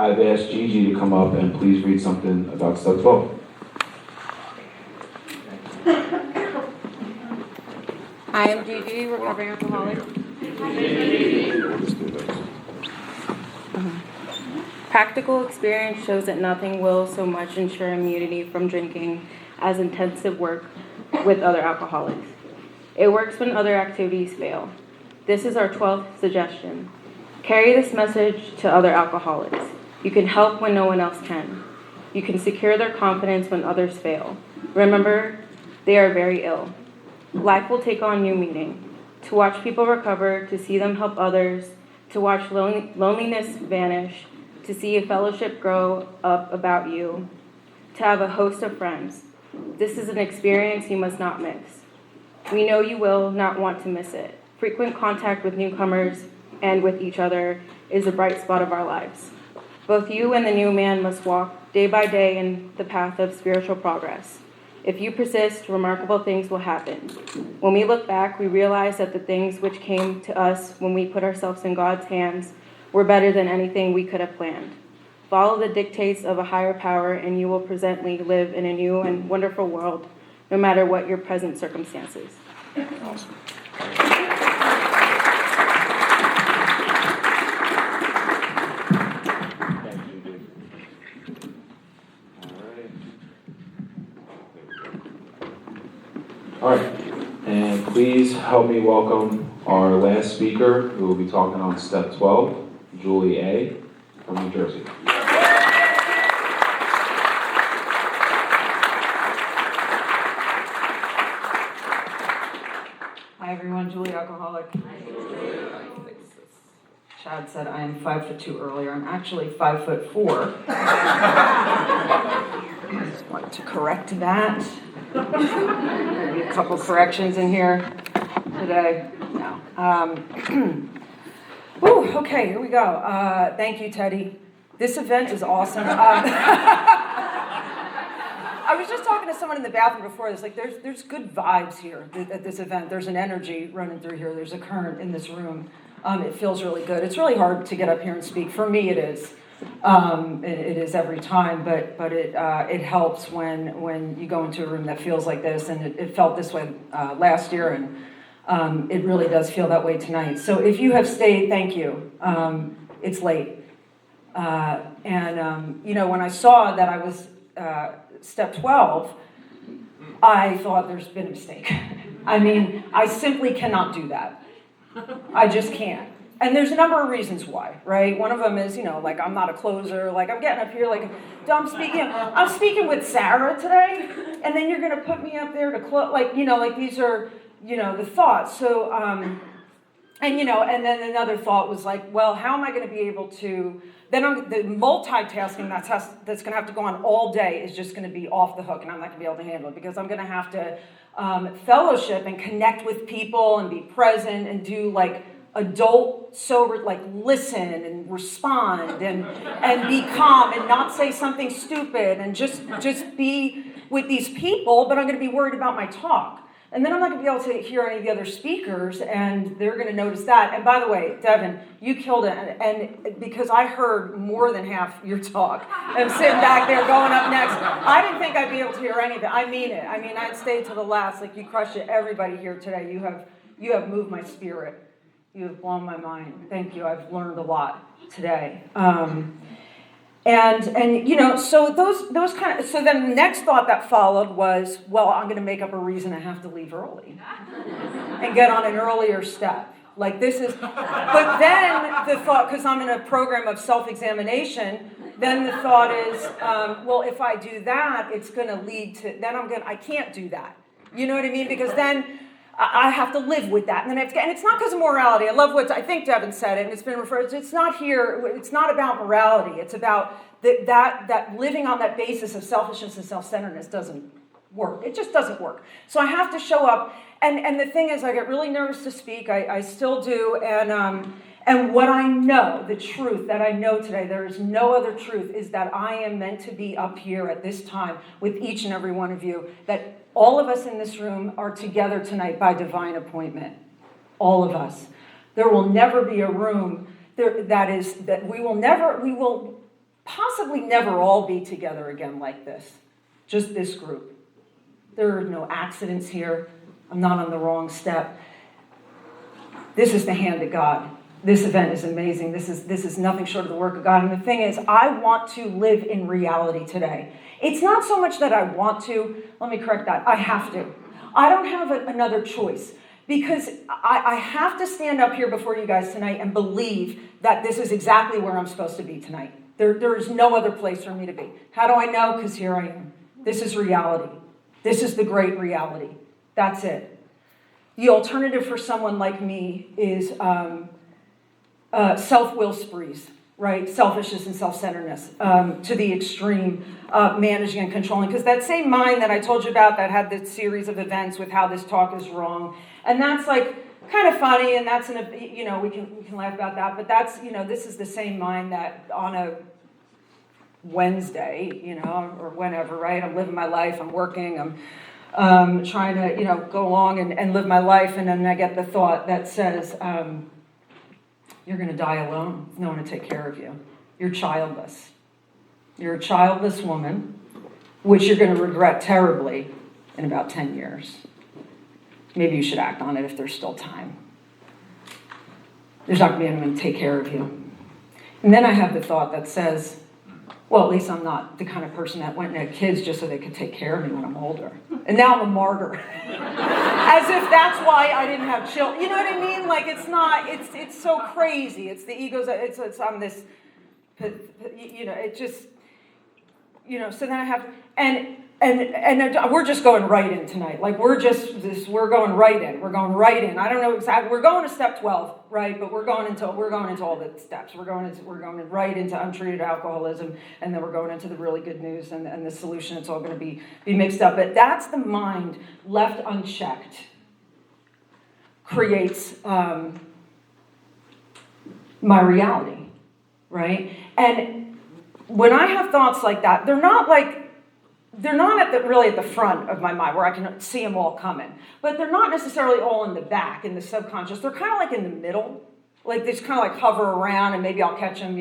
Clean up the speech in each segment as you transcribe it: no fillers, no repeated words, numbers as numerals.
I've asked Gigi to come up and please read something about step 12. I am Gigi, recovering alcoholic. Practical experience shows that nothing will so much ensure immunity from drinking as intensive work with other alcoholics. It works when other activities fail. This is our 12th suggestion. Carry this message to other alcoholics. You can help when no one else can. You can secure their confidence when others fail. Remember, they are very ill. Life will take on new meaning. To watch people recover, to see them help others, to watch loneliness vanish, to see a fellowship grow up about you, to have a host of friends. This is an experience you must not miss. We know you will not want to miss it. Frequent contact with newcomers and with each other is a bright spot of our lives. Both you and the new man must walk day by day in the path of spiritual progress. If you persist, remarkable things will happen. When we look back, we realize that the things which came to us when we put ourselves in God's hands were better than anything we could have planned. Follow the dictates of a higher power, and you will presently live in a new and wonderful world, no matter what your present circumstances. Awesome. All right, and please help me welcome our last speaker who will be talking on step 12, Julie A. from New Jersey. Hi everyone, Julie Alcoholic. Chad said I am 5'2" earlier. I'm actually 5'4". I just want to correct that. Maybe a couple corrections in here today. No. Okay, here we go. Thank you, Teddy. This event is awesome. I was just talking to someone in the bathroom before this. Like, there's good vibes here at this event. There's an energy running through here. There's a current in this room. It feels really good. It's really hard to get up here and speak. For me, it is. It is every time, but it helps when you go into a room that feels like this, and it felt this way last year, and it really does feel that way tonight. So if you have stayed, thank you. It's late, and when I saw that I was step 12, I thought there's been a mistake. I mean, I simply cannot do that. I just can't. And there's a number of reasons why, right? One of them is, like, I'm not a closer. Like, I'm getting up here, like, I'm speaking with Sarah today, and then you're going to put me up there to close, like, these are, the thoughts. So, and then another thought was like, well, how am I going to be able to, then the multitasking that's going to have to go on all day is just going to be off the hook, and I'm not going to be able to handle it, because I'm going to have to fellowship and connect with people and be present and do, like, adult sober, like, listen and respond and be calm and not say something stupid and just be with these people, but I'm going to be worried about my talk. And then I'm not going to be able to hear any of the other speakers, and they're going to notice that. And by the way, Devin, you killed it, and because I heard more than half your talk. I'm sitting back there going up next. I didn't think I'd be able to hear any of it. I mean it. I mean, I'd stayed to the last. Like, you crushed it. Everybody here today, you have moved my spirit. You have blown my mind. Thank you. I've learned a lot today. So those kind of, so then the next thought that followed was, well, I'm going to make up a reason I have to leave early and get on an earlier step. Like, this is, but then the thought, because I'm in a program of self-examination, then the thought is, well, if I do that, it's going to lead to, I can't do that. You know what I mean? Because then I have to live with that, and then and it's not because of morality. I love I think Devin said it, and it's been referred to. It's not here. It's not about morality. It's about that living on that basis of selfishness and self-centeredness doesn't work. It just doesn't work. So I have to show up, and the thing is, I get really nervous to speak. I still do, and what I know, the truth that I know today, there is no other truth, is that I am meant to be up here at this time with each and every one of you, that all of us in this room are together tonight by divine appointment. All of us. There will never be a room that we will possibly never all be together again like this. Just this group. There are no accidents here. I'm not on the wrong step. This is the hand of God. This event is amazing. This is nothing short of the work of God. And the thing is, I want to live in reality today. It's not so much that I want to. Let me correct that. I have to. I don't have another choice. Because I have to stand up here before you guys tonight and believe that this is exactly where I'm supposed to be tonight. There is no other place for me to be. How do I know? Because here I am. This is reality. This is the great reality. That's it. The alternative for someone like me is self-will sprees, right? Selfishness and self-centeredness to the extreme, managing and controlling. Because that same mind that I told you about that had this series of events with how this talk is wrong, and that's like kind of funny, and that's we can laugh about that. But that's this is the same mind that on a Wednesday, or whenever, right? I'm living my life. I'm working. I'm trying to go along and live my life, and then I get the thought that says, you're going to die alone with no one to take care of you. You're childless. You're a childless woman, which you're going to regret terribly in about 10 years. Maybe you should act on it if there's still time. There's not going to be anyone to take care of you. And then I have the thought that says, well, at least I'm not the kind of person that went and had kids just so they could take care of me when I'm older. And now I'm a martyr. As if that's why I didn't have children. You know what I mean? Like, it's not, it's so crazy. It's the egos, I'm this, it just, so then I have, and we're just going right in tonight. Like, we're going right in. We're going right in. I don't know exactly, we're going to step 12, right? But we're going into all the steps. We're going right into untreated alcoholism, and then we're going into the really good news and the solution. It's all going to be mixed up. But that's the mind left unchecked creates my reality, right? And when I have thoughts like that, they're not really at the front of my mind where I can see them all coming. But they're not necessarily all in the back, in the subconscious. They're kind of like in the middle. Like they just kind of like hover around and maybe I'll catch them,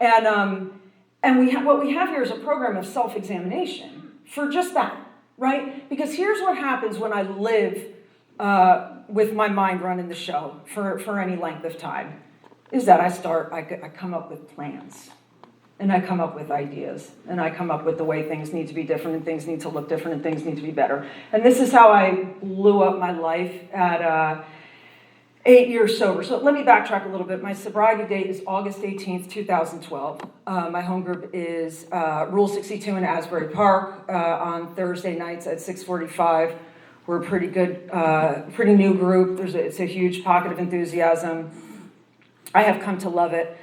And what we have here is a program of self-examination for just that, right? Because here's what happens when I live with my mind running the show for any length of time, is that I come up with plans. And I come up with ideas, and I come up with the way things need to be different, and things need to look different, and things need to be better. And this is how I blew up my life at 8 years sober. So let me backtrack a little bit. My sobriety date is August 18th, 2012. My home group is Rule 62 in Asbury Park on Thursday nights at 6:45. We're a pretty good, pretty new group. It's a huge pocket of enthusiasm. I have come to love it.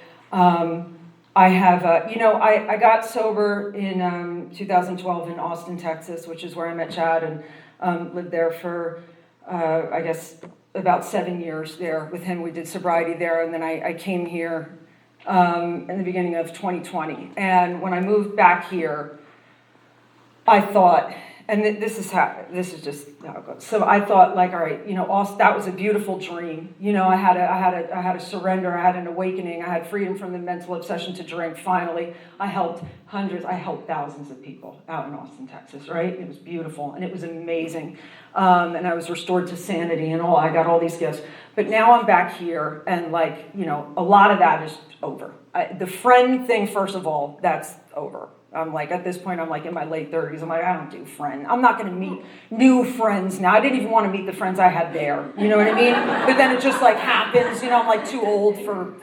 I have, I got sober in 2012 in Austin, Texas, which is where I met Chad, and lived there for, I guess, about 7 years there with him. We did sobriety there, and then I came here in the beginning of 2020. And when I moved back here, I thought, and this is just how it goes. So I thought, like, all right, Austin, that was a beautiful dream. I had a surrender, I had an awakening, I had freedom from the mental obsession to drink. Finally, I helped thousands of people out in Austin, Texas. Right? It was beautiful and it was amazing, and I was restored to sanity and all. I got all these gifts, but now I'm back here, and a lot of that is over. The friend thing, first of all, that's over. I'm like, at this point, I'm like in my late 30s. I'm like, I don't do friends. I'm not going to meet new friends now. I didn't even want to meet the friends I had there. You know what I mean? But then it just like happens. I'm like too old for,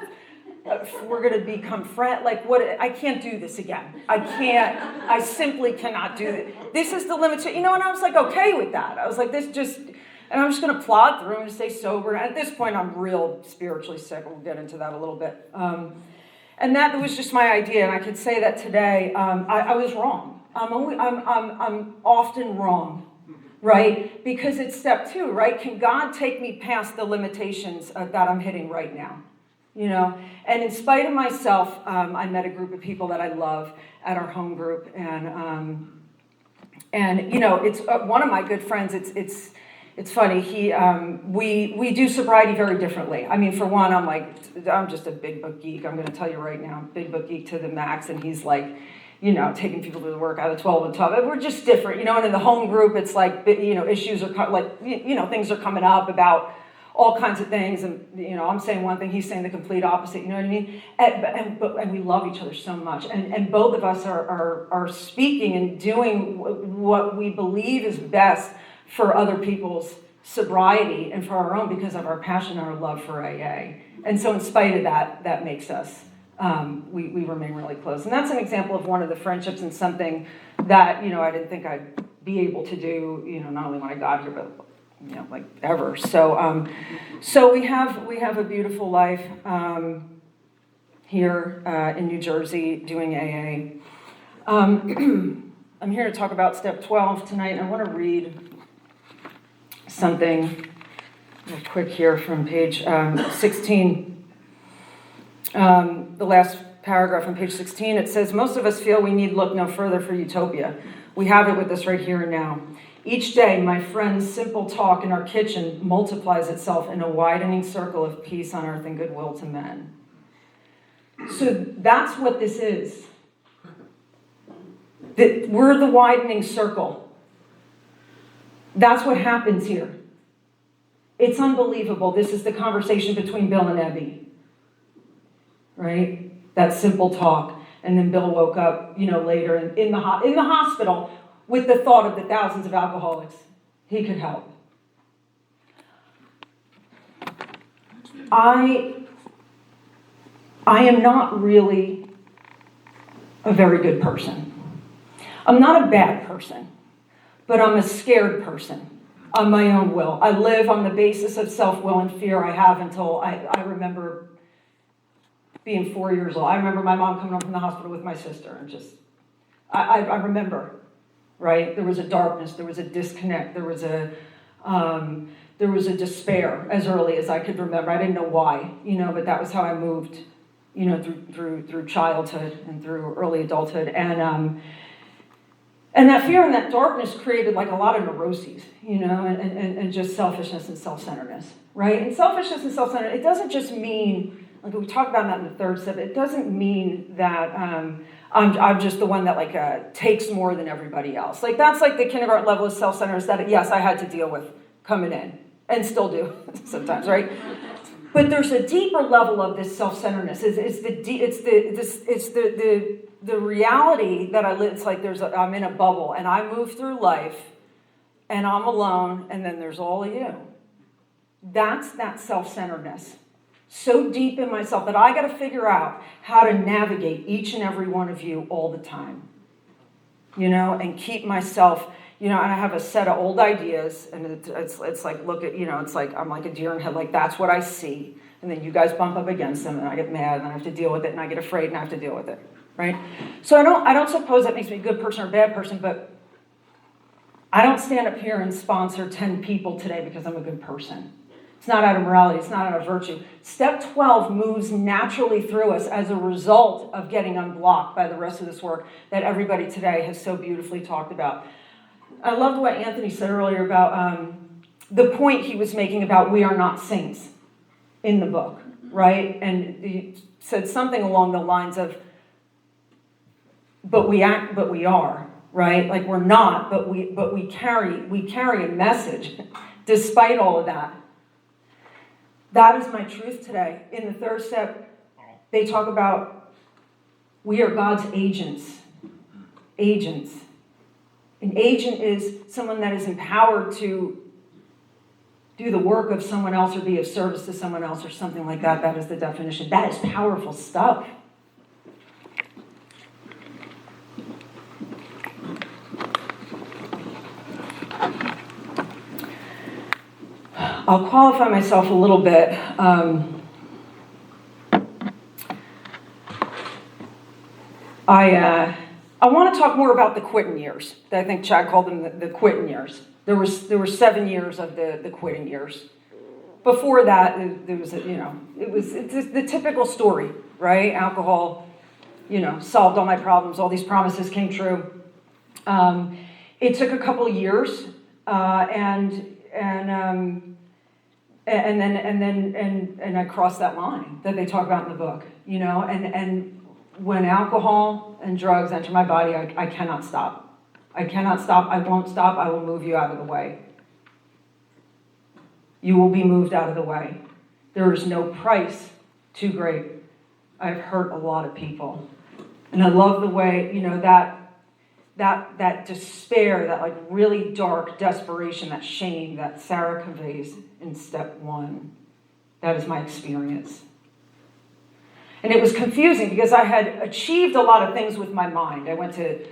we're going to become friends. Like what? I can't do this again. I simply cannot do it. This is the limit. And I was like, okay with that. I was like, and I'm just going to plod through and stay sober. And at this point, I'm real spiritually sick. We'll get into that a little bit. And that was just my idea, and I could say that today. I was wrong. I'm often wrong, right? Because it's step 2, right? Can God take me past the limitations that I'm hitting right now? And in spite of myself, I met a group of people that I love at our home group, and it's one of my good friends. it's funny, we do sobriety very differently. I mean, for one, I'm just a big book geek. I'm gonna tell you right now, big book geek to the max, and he's like, taking people to work out of 12 and 12. We're just different, and in the home group, it's like, issues are, things are coming up about all kinds of things, and I'm saying one thing, he's saying the complete opposite. You know what I mean? And we love each other so much, and both of us are speaking and doing what we believe is best for other people's sobriety and for our own because of our passion and our love for AA. And so, in spite of that, that makes us we remain really close. And that's an example of one of the friendships and something that I didn't think I'd be able to do. Not only when I got here, but like ever. So, so we have a beautiful life here in New Jersey doing AA. I'm here to talk about step 12 tonight, and I want to read something real quick here from page 16. The last paragraph on page 16, it says, most of us feel we need look no further for utopia. We have it with us right here and now. Each day, my friend's simple talk in our kitchen multiplies itself in a widening circle of peace on earth and goodwill to men. So that's what this is. That we're the widening circle. That's what happens here. It's unbelievable. This is the conversation between Bill and Ebby. Right? That simple talk. And then Bill woke up, later in the hospital with the thought of the thousands of alcoholics he could help. I am not really a very good person. I'm not a bad person, but I'm a scared person on my own will. I live on the basis of self-will and fear I have until I remember being 4 years old. I remember my mom coming home from the hospital with my sister and I remember, right? There was a darkness, there was a disconnect, there was a despair as early as I could remember. I didn't know why, but that was how I moved, through childhood and through early adulthood. And that fear and that darkness created like a lot of neuroses, and just selfishness and self-centeredness, right? And selfishness and self-centeredness, it doesn't just mean, like we talked about that in the third step, it doesn't mean that I'm just the one that takes more than everybody else. Like that's like the kindergarten level of self-centeredness that, yes, I had to deal with coming in and still do sometimes, right? But there's a deeper level of this self-centeredness. It's the reality that I live. It's like I'm in a bubble and I move through life and I'm alone and then there's all of you. That's that self-centeredness. So deep in myself that I got to figure out how to navigate each and every one of you all the time. And keep myself, and I have a set of old ideas, and it's like, look at, it's like, I'm like a deer in headlights, that's what I see. And then you guys bump up against them, and I get mad, and I have to deal with it, and I get afraid, and I have to deal with it, right? So I don't suppose that makes me a good person or a bad person, but I don't stand up here and sponsor 10 people today because I'm a good person. It's not out of morality, it's not out of virtue. Step 12 moves naturally through us as a result of getting unblocked by the rest of this work that everybody today has so beautifully talked about. I loved what Anthony said earlier about the point he was making about we are not saints in the book, right? And he said something along the lines of, but we act, but we are, right? Like we're not, but we carry a message despite all of that. That is my truth today. In the third step, they talk about we are God's agents. Agents. An agent is someone that is empowered to do the work of someone else or be of service to someone else or something like that. That is the definition. That is powerful stuff. I'll qualify myself a little bit. I want to talk more about the quitting years. I think Chad called them the quitting years. There were 7 years of the quitting years. Before that, there was it's the typical story, right? Alcohol, solved all my problems. All these promises came true. It took a couple of years, and and I crossed that line that they talk about in the book, you know, and when alcohol and drugs enter my body, I cannot stop. I cannot stop. I won't stop. I will move you out of the way. You will be moved out of the way. There is no price too great. I've hurt a lot of people. And I love the way, you know, that despair, that like really dark desperation, that shame that Sarah conveys in step 1. That is my experience. And it was confusing because I had achieved a lot of things with my mind. I went to,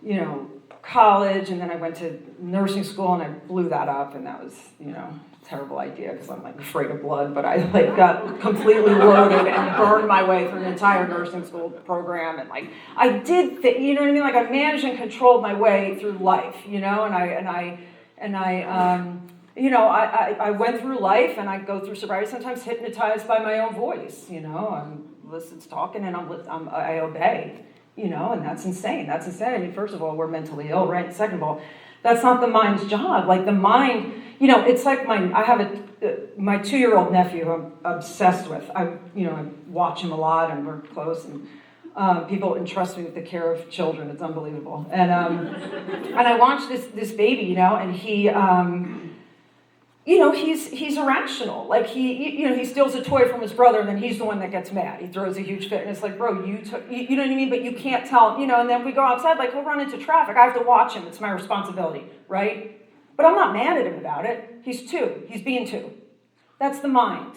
you know, college, and then I went to nursing school, and I blew that up, and that was, you know, a terrible idea because I'm like afraid of blood, but I like got completely loaded and burned my way through an entire nursing school program, and like I did, you know what I mean? Like I managed and controlled my way through life, you know, and I you know, I went through life, and I go through sobriety sometimes hypnotized by my own voice, you know, it's talking, and I obey. You know, and that's insane. That's insane. I mean, first of all, we're mentally ill, right? Second of all, that's not the mind's job. Like the mind, you know, it's like I have my 2-year-old nephew who I'm obsessed with. I watch him a lot, and we're close, and people entrust me with the care of children. It's unbelievable. And I watch this baby, you know, and he, you know, he's irrational. Like he steals a toy from his brother, and then he's the one that gets mad. He throws a huge fit, and it's like, bro, you know what I mean? But you can't tell, you know. And then we go outside, like he'll run into traffic. I have to watch him. It's my responsibility, right? But I'm not mad at him about it. He's 2. He's being 2. That's the mind,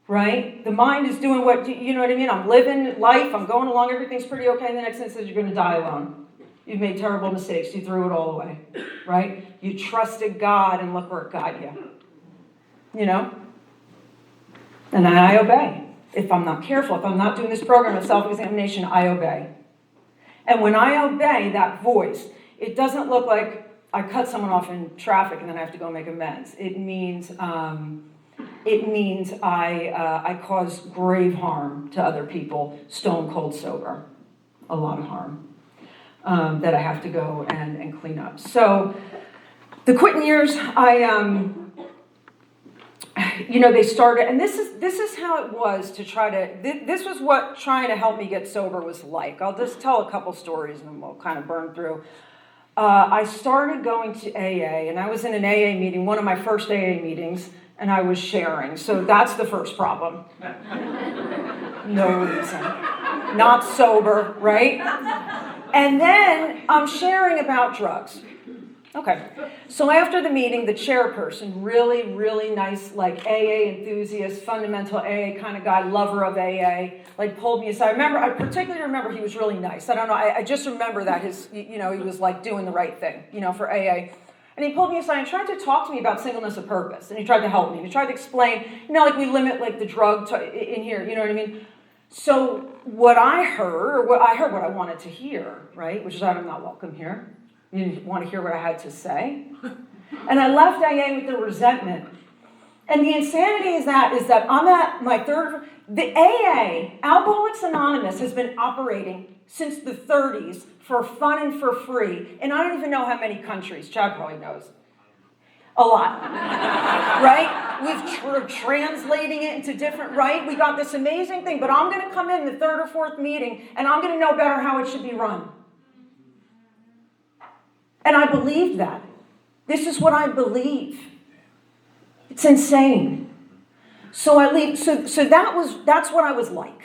right? The mind is doing what, you know what I mean? I'm living life. I'm going along. Everything's pretty okay. And the next thing says you're going to die alone. You've made terrible mistakes. You threw it all away, right? You trusted God, and look where it got you. You know? And then I obey. If I'm not careful, if I'm not doing this program of self-examination, I obey. And when I obey that voice, it doesn't look like I cut someone off in traffic and then I have to go make amends. It means I cause grave harm to other people, stone cold sober. A lot of harm that I have to go and clean up. So the quitting years, you know, they started, and this is how it was to try to, this was what trying to help me get sober was like. I'll just tell a couple stories and then we'll kind of burn through. I started going to AA, and I was in an AA meeting, one of my first AA meetings, and I was sharing. So that's the first problem. No reason. Not sober, right? And then I'm sharing about drugs. Okay, so after the meeting, the chairperson, really, really nice, like AA enthusiast, fundamental AA kind of guy, lover of AA, like pulled me aside. I particularly remember he was really nice. I don't know, I just remember that he was like doing the right thing, you know, for AA. And he pulled me aside and tried to talk to me about singleness of purpose. And he tried to help me. And he tried to explain, you know, like we limit like the drug in here, you know what I mean? So what I heard what I wanted to hear, right, which is I'm not welcome here. You didn't want to hear what I had to say. And I left AA with the resentment. And the insanity is that I'm at my the AA, Alcoholics Anonymous, has been operating since the 30s for fun and for free. And I don't even know how many countries. Chad probably knows. A lot. Right? We're translating it into different, right? We got this amazing thing, but I'm going to come in the 3rd or 4th meeting, and I'm going to know better how it should be run. And I believe that. This is what I believe. It's insane. So I leave. So that's what I was like,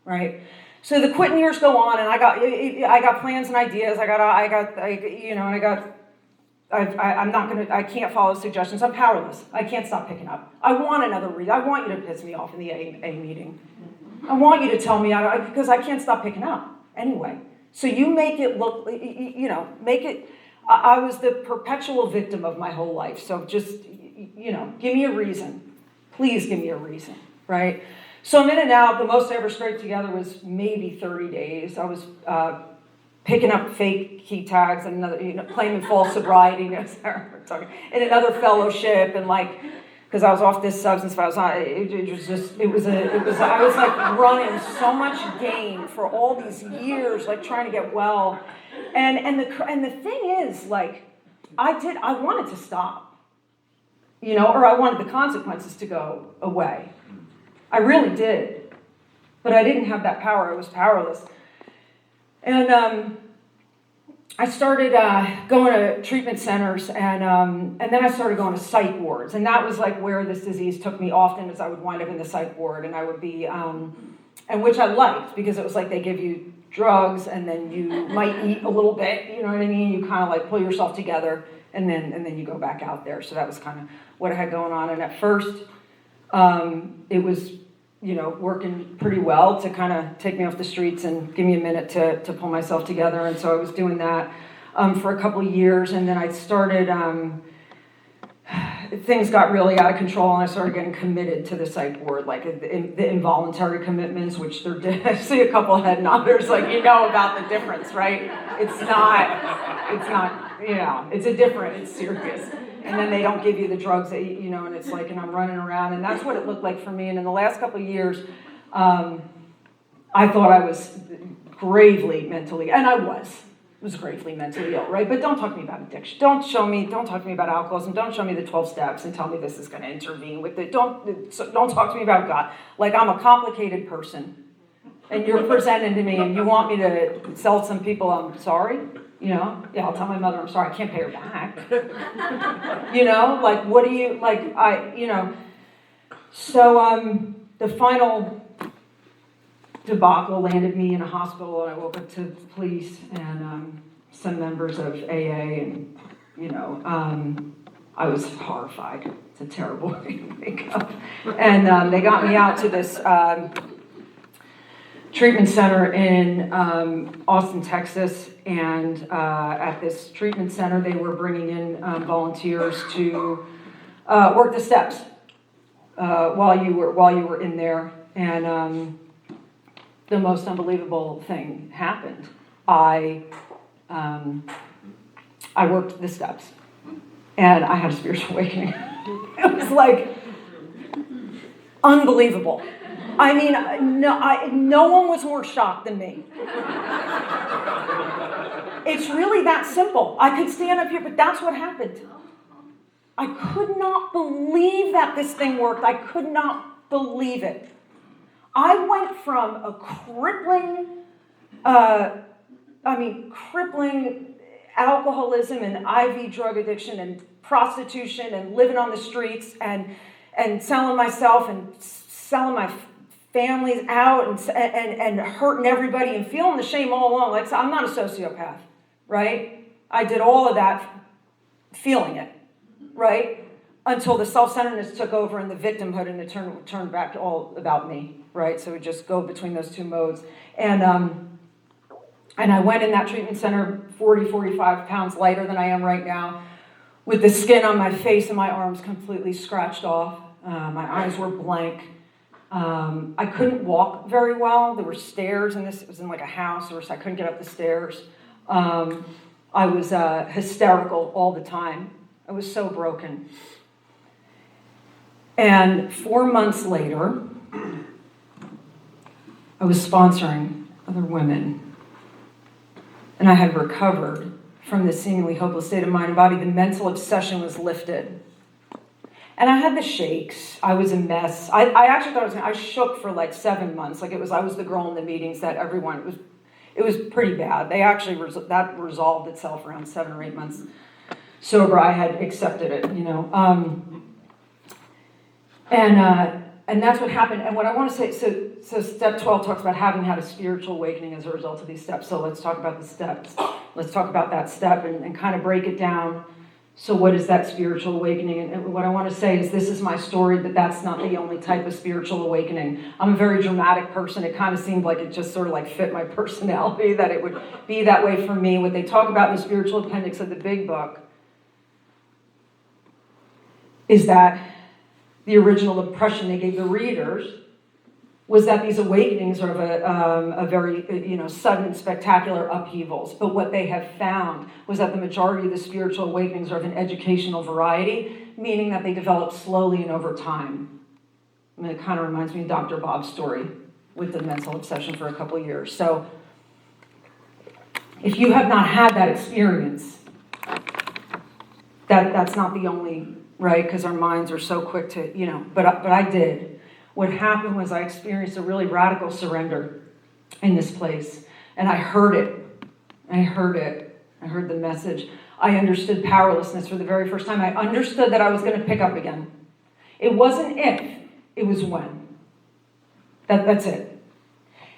right? So the quitting years go on, and I got plans and ideas. I can't follow suggestions. I'm powerless. I can't stop picking up. I want another read. I want you to piss me off in the A meeting. I want you to tell me because I can't stop picking up anyway. So you make it look, you know, make it, I was the perpetual victim of my whole life. So just, you know, give me a reason. Please give me a reason, right? So I'm in and out. The most I ever scraped together was maybe 30 days. I was picking up fake key tags and another, you know, claiming false sobriety, you know, and another fellowship, and like, because I was off this substance, I was like running so much game for all these years, like trying to get well. And the thing is, like, I wanted to stop. or I wanted the consequences to go away. I really did. But I didn't have that power. I was powerless. And I started going to treatment centers, and then I started going to psych wards. And that was like where this disease took me often, as I would wind up in the psych ward, and I would be, and which I liked, because it was like they give you drugs, and then you might eat a little bit, you know what I mean? You kind of like pull yourself together, and then you go back out there. So that was kind of what I had going on. And at first, it was, working pretty well to kind of take me off the streets and give me a minute to pull myself together. And so I was doing that for a couple of years. And then I started, things got really out of control, and I started getting committed to the psych ward, like the involuntary commitments, which I see a couple head nodders, like, about the difference, right? It's serious. And then they don't give you the drugs that, and it's like, and I'm running around, and that's what it looked like for me. And in the last couple of years, I thought I was gravely mentally, and I was gravely mentally ill, right? But don't talk to me about addiction. Don't talk to me about alcoholism. Don't show me the 12 steps and tell me this is going to intervene with it. Don't talk to me about God. Like, I'm a complicated person, and you're presenting to me, and you want me to sell some people, I'm sorry? Yeah, I'll tell my mother I'm sorry, I can't pay her back. Like, what do you, like, So the final debacle landed me in a hospital, and I woke up to the police and some members of AA, and, I was horrified. It's a terrible way to wake up. And they got me out to this treatment center in Austin, Texas, and at this treatment center, they were bringing in volunteers to work the steps while you were in there, and the most unbelievable thing happened. I worked the steps, and I had a spiritual awakening. It was like unbelievable. I mean, no one was more shocked than me. It's really that simple. I could stand up here, but that's what happened. I could not believe that this thing worked. I could not believe it. I went from a crippling alcoholism and IV drug addiction and prostitution and living on the streets and selling myself and selling my families out and hurting everybody and feeling the shame all along. Like, I'm not a sociopath, right? I did all of that feeling it, right? Until the self-centeredness took over and the victimhood, and it turned back to all about me, right? So we just go between those two modes. And I went in that treatment center 40, 45 pounds lighter than I am right now, with the skin on my face and my arms completely scratched off. My eyes were blank. I couldn't walk very well. There were stairs, and it was in like a house, so I couldn't get up the stairs. I was hysterical all the time. I was so broken. And 4 months later, I was sponsoring other women, and I had recovered from this seemingly hopeless state of mind and body. The mental obsession was lifted. And I had the shakes. I was a mess. I actually thought I shook for like 7 months. Like, I was the girl in the meetings that everyone, it was pretty bad. They actually, that resolved itself around 7 or 8 months sober. I had accepted it, And that's what happened. And what I want to say, so step 12 talks about having had a spiritual awakening as a result of these steps. So let's talk about the steps. Let's talk about that step and kind of break it down. So what is that spiritual awakening? And what I want to say is, this is my story, but that's not the only type of spiritual awakening. I'm a very dramatic person. It kind of seemed like it just sort of like fit my personality, that it would be that way for me. What they talk about in the spiritual appendix of the big book is that the original impression they gave the readers was that these awakenings are of a very, sudden and spectacular upheavals. But what they have found was that the majority of the spiritual awakenings are of an educational variety, meaning that they develop slowly and over time. I mean, it kind of reminds me of Dr. Bob's story with the mental obsession for a couple of years. So if you have not had that experience, That's not the only, right? Because our minds are so quick to, but I did. What happened was I experienced a really radical surrender in this place. And I heard it. I heard it. I heard the message. I understood powerlessness for the very first time. I understood that I was going to pick up again. It wasn't if, it was when. That's it.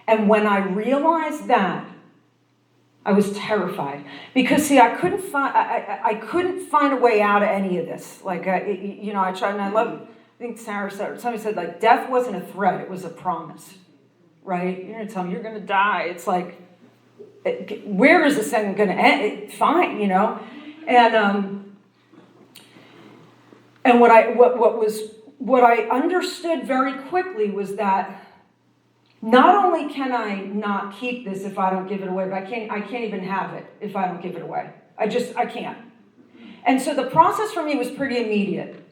And when I realized that, I was terrified. Because, see, I couldn't find a way out of any of this. Like, I tried, and I think Sarah said, somebody said, like, death wasn't a threat, it was a promise. Right? You're going to tell me you're going to die. It's like, where is this thing going to end? Fine, And what I understood very quickly was that not only can I not keep this if I don't give it away, but I can't even have it if I don't give it away. I can't. And so the process for me was pretty immediate.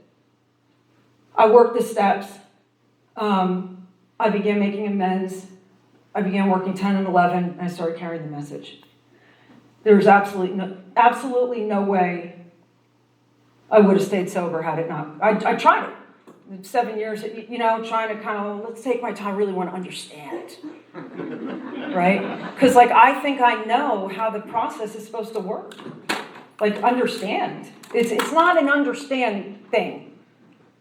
I worked the steps. I began making amends. I began working 10 and 11, and I started carrying the message. There was absolutely no way I would have stayed sober had it not. I tried it. 7 years, trying to kind of, let's take my time, I really want to understand. Right? Because, I think I know how the process is supposed to work. Understand. It's not an understand thing.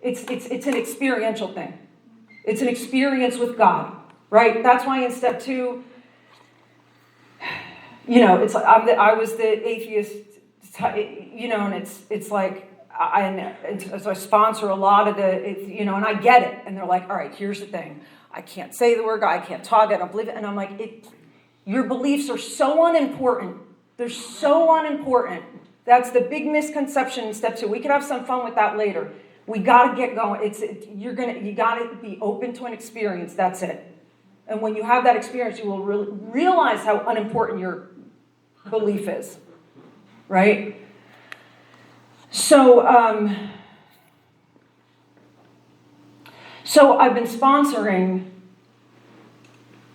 It's an experiential thing. It's an experience with God. Right? That's why in step 2, I was the atheist, and it's like, so I sponsor a lot of and I get it. And they're like, all right, here's the thing. I can't say the word God, I can't talk it, I don't believe it. And I'm like, your beliefs are so unimportant. They're so unimportant. That's the big misconception in step 2. We could have some fun with that later. We got to get going. You got to be open to an experience. That's it. And when you have that experience, you will really realize how unimportant your belief is. Right? So I've been sponsoring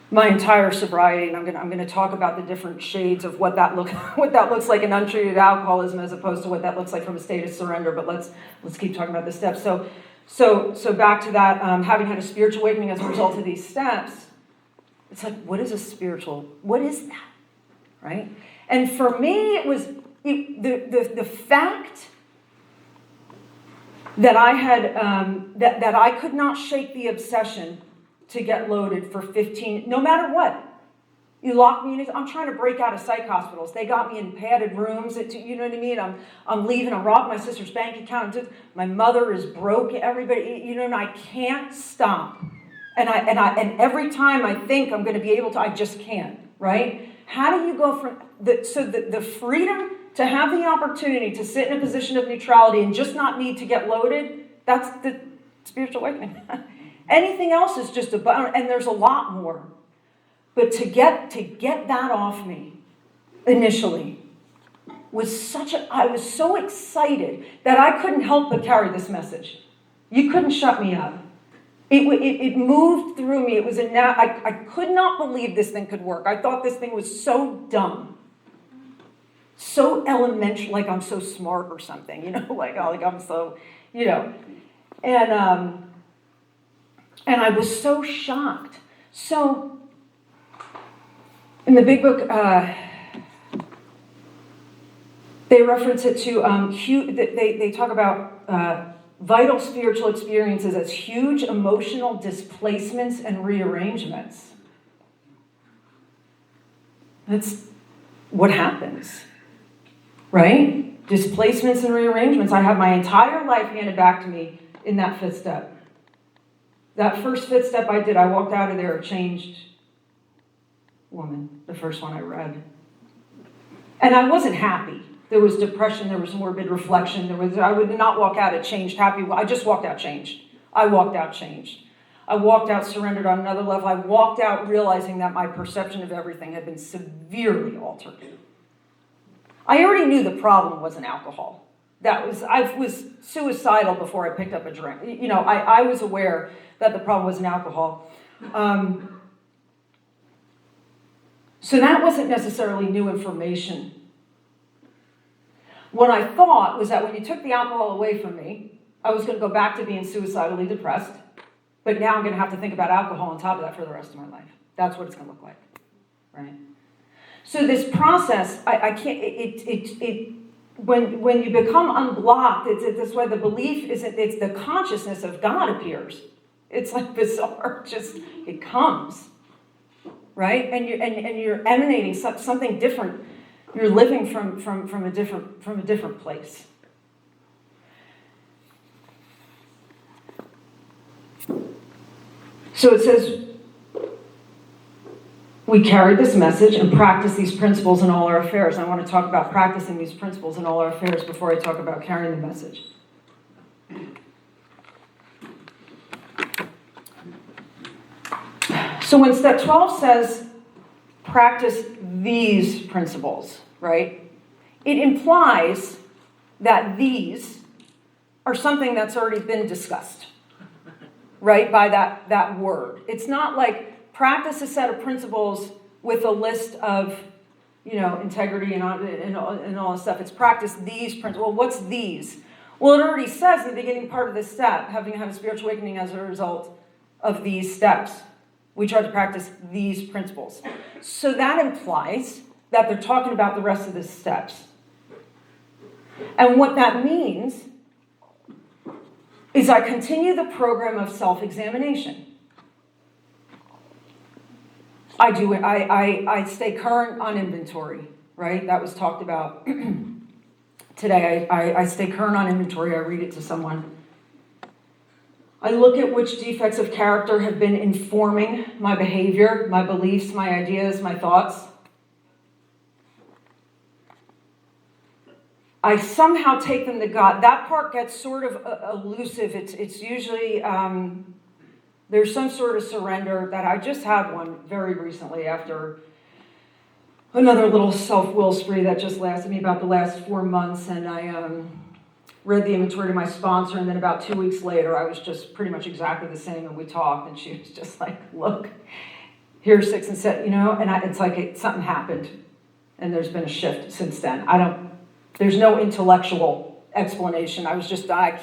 my entire sobriety, and I'm going to talk about the different shades of what that looks like in untreated alcoholism as opposed to what that looks like from a state of surrender. But let's keep talking about the steps. So back to that, having had a spiritual awakening as a result of these steps, it's like, what is that? Right? And for me, it was the fact that I had that I could not shake the obsession to get loaded for 15, no matter what. You lock me in. I'm trying to break out of psych hospitals. They got me in padded rooms. You know what I mean? I'm leaving. I'm robbing my sister's bank account. My mother is broke. Everybody, and I can't stop. And every time I think I'm going to be able to, I just can't. Right? How do you go from the freedom to have the opportunity to sit in a position of neutrality and just not need to get loaded? That's the spiritual awakening. Anything else is just and there's a lot more. But to get that off me initially was I was so excited that I couldn't help but carry this message. You couldn't shut me up. It moved through me. It was I could not believe this thing could work. I thought this thing was so dumb. So elementary, like I'm so smart or something, like I'm so, and I was so shocked. So, in the big book, they reference it to, they talk about vital spiritual experiences as huge emotional displacements and rearrangements. That's what happens, right? Displacements and rearrangements. I have my entire life handed back to me in that 5th step. That first 5th step I did, I walked out of there a changed woman, the first one I read. And I wasn't happy. There was depression, there was morbid reflection, I would not walk out a changed, happy. I just walked out changed. I walked out changed. I walked out surrendered on another level. I walked out realizing that my perception of everything had been severely altered. I already knew the problem wasn't alcohol. I was suicidal before I picked up a drink. I was aware that the problem wasn't alcohol. So that wasn't necessarily new information. What I thought was that when you took the alcohol away from me, I was going to go back to being suicidally depressed, but now I'm going to have to think about alcohol on top of that for the rest of my life. That's what it's going to look like, right? So this process, I can't, when you become unblocked, it's why the belief isn't, it's the consciousness of God appears. It's like bizarre, just, it comes, right? And you're emanating something different. You're living from a different place. So it says, we carry this message and practice these principles in all our affairs. I want to talk about practicing these principles in all our affairs before I talk about carrying the message. So when step 12 says, practice these principles, right? It implies that these are something that's already been discussed, right? By that word. It's not like practice a set of principles with a list of, integrity and all this stuff. It's practice these principles. Well, what's these? Well, it already says in the beginning part of this step, having had a spiritual awakening as a result of these steps. We try to practice these principles. So that implies that they're talking about the rest of the steps. And what that means is I continue the program of self-examination. I stay current on inventory, right? That was talked about today. I stay current on inventory. I read it to someone. I look at which defects of character have been informing my behavior, my beliefs, my ideas, my thoughts. I somehow take them to God. That part gets sort of elusive. It's usually, there's some sort of surrender that I just had one very recently after another little self-will spree that just lasted me about the last 4 months. And I read the inventory to my sponsor, and then about 2 weeks later, I was just pretty much exactly the same, and we talked, and she was just like, look, here's 6 and 7, and it's like something happened, and there's been a shift since then. There's no intellectual explanation. I was just, I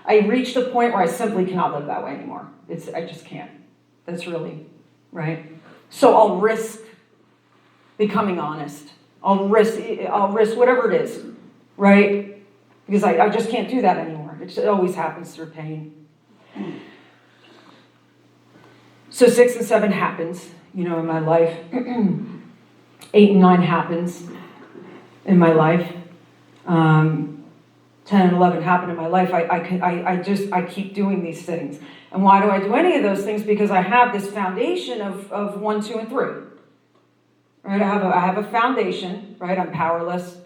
reached a point where I simply cannot live that way anymore. I just can't. That's really, right? So I'll risk becoming honest. I'll risk whatever it is, right? Because I just can't do that anymore. It always happens through pain. So 6 and 7 happens, in my life. 8 and 9 happens in my life. 10 and 11 happen in my life. I keep doing these things. And why do I do any of those things? Because I have this foundation of 1, 2, and 3. Right? I have a foundation, right? I'm powerless.